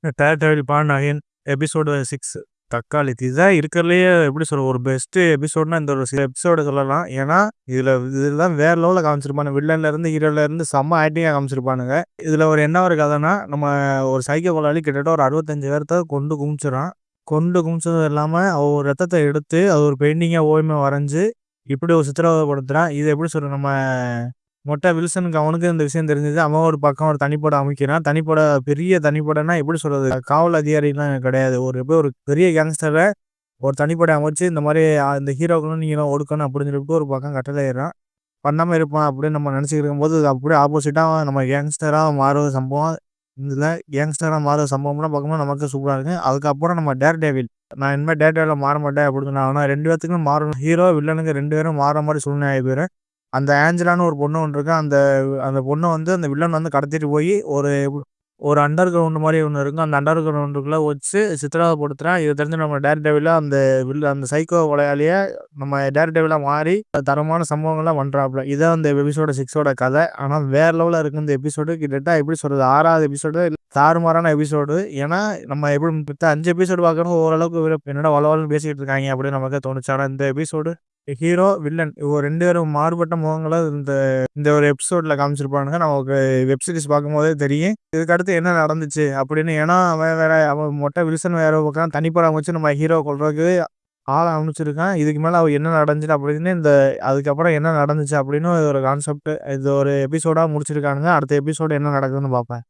Dare devil part 9 episode 6 தக்காளி. இதுதான் இருக்கிறதுலயே எப்படி சொல்ற ஒரு பெஸ்ட் எபிசோட்னா இந்த ஒரு எபிசோட சொல்லலாம். ஏன்னா இதெல்லாம் வேற லெவலில் காமிச்சிருப்பானு. வில்லன்ல இருந்து ஹீரோல இருந்து செம்ம ஆக்டிங்கா காமிச்சிருப்பானுங்க. இதுல ஒரு என்ன ஒரு கதைனா, நம்ம ஒரு சைக்கோ கொலாளி கிட்டத்தட்ட ஒரு 65 பேர்த்த கொண்டு குமிச்சிடறான். கொண்டு குமிச்சது இல்லாம அவர் ரத்தத்தை எடுத்து அது ஒரு பெயிண்டிங்கா ஓவியமா வரைஞ்சு இப்படி ஒரு சித்திரவதைப்படுத்துறான். இது எப்படி சொல்ற நம்ம மொட்டை வில்சனுக்கு அவனுக்கு இந்த விஷயம் தெரிஞ்சது. அவன் ஒரு பக்கம் ஒரு தனிப்படை அமைக்கிறான். தனிப்படை பெரிய தனிப்படைனா எப்படி சொல்றது, காவல் அதிகாரிலாம் கிடையாது. ஒரு பெரிய கேங்ஸ்டரை ஒரு தனிப்படை அமைச்சு இந்த மாதிரி இந்த ஹீரோக்களும் நீங்களும் ஒடுக்கணும் அப்படின்னு சொல்லிட்டு ஒரு பக்கம் கட்டளையிடுறான். பண்ணாம இருப்பான் அப்படின்னு நம்ம நினைச்சிட்டு இருக்கும்போது அப்படியே ஆப்போசிட்டா நம்ம கேங்ஸ்டரா மாறுவது சம்பவம். இதுல கேங்ஸ்டரா மாறுற சம்பவம்லாம் பார்க்கும்போது நமக்கு சூப்பரா இருக்கு. அதுக்கப்புறம் நம்ம டேர் டேவில், நான் இனிமேல் டேர் டேவில மாற மாட்டேன் அப்படின்னு சொன்னாங்கன்னா 2 பேத்துக்கும் மாறணும். ஹீரோ வில்லனுக்கு 2 பேரும் மாற மாதிரி சூழ்நிலை ஆயிடும். அந்த ஆஞ்சலான்னு ஒரு பொண்ணு ஒன்று இருக்கு. அந்த அந்த பொண்ணை வந்து அந்த வில்லன் வந்து கடத்திட்டு போய் ஒரு ஒரு அண்டர் கிரவுண்ட் மாதிரி ஒன்று இருக்கும். அந்த அண்டர் கிரவுண்டுக்குள்ள வச்சு சித்திரவதைப்படுத்துறான். இதை தெரிஞ்சு நம்ம டேர் டேவில அந்த சைக்கோ கொலையாளிய நம்ம டேர் டேவிலா மாறி தரமான சம்பவங்கள்லாம் பண்றாப்புல. இதான் அந்த எபிசோட 6ஓட கதை. ஆனால் வேற லெவலில் இருக்கு இந்த எபிசோடு. கிட்டத்தட்ட எப்படி சொல்றது, 6வது எபிசோடு தாறுமாறான எபிசோடு. ஏன்னா நம்ம எப்படி மித்த 5 எபிசோடு பார்க்கணும் ஓரளவுக்கு என்னடா வளவலன்னு பேசிக்கிட்டு இருக்காங்க அப்படின்னு நமக்கு தோணுச்சு. ஆனால் இந்த எபிசோடு ஹீரோ வில்லன் இவங்க 2 பேரும் மாறுபட்ட முகங்களை இந்த இந்த ஒரு எபிசோட்ல காமிச்சிருப்பானுங்க. நமக்கு வெப் சீரிஸ் பார்க்கும்போதே தெரியும் இதுக்கு அடுத்து என்ன நடந்துச்சு அப்படின்னு. ஏன்னா அவன் மொட்டை வில்சன் வேற பக்கம் தனிப்படம் வச்சு நம்ம ஹீரோ கொள்றதுக்கு ஆளை அமைச்சிருக்கான். இதுக்கு மேல அவ என்ன நடந்துச்சு அப்படின்னு அதுக்கப்புறம் என்ன நடந்துச்சு அப்படின்னு ஒரு கான்செப்ட் இது ஒரு எபிசோடா முடிச்சிருக்கானுங்க. அடுத்த எபிசோடு என்ன நடக்குதுன்னு பார்ப்பேன்.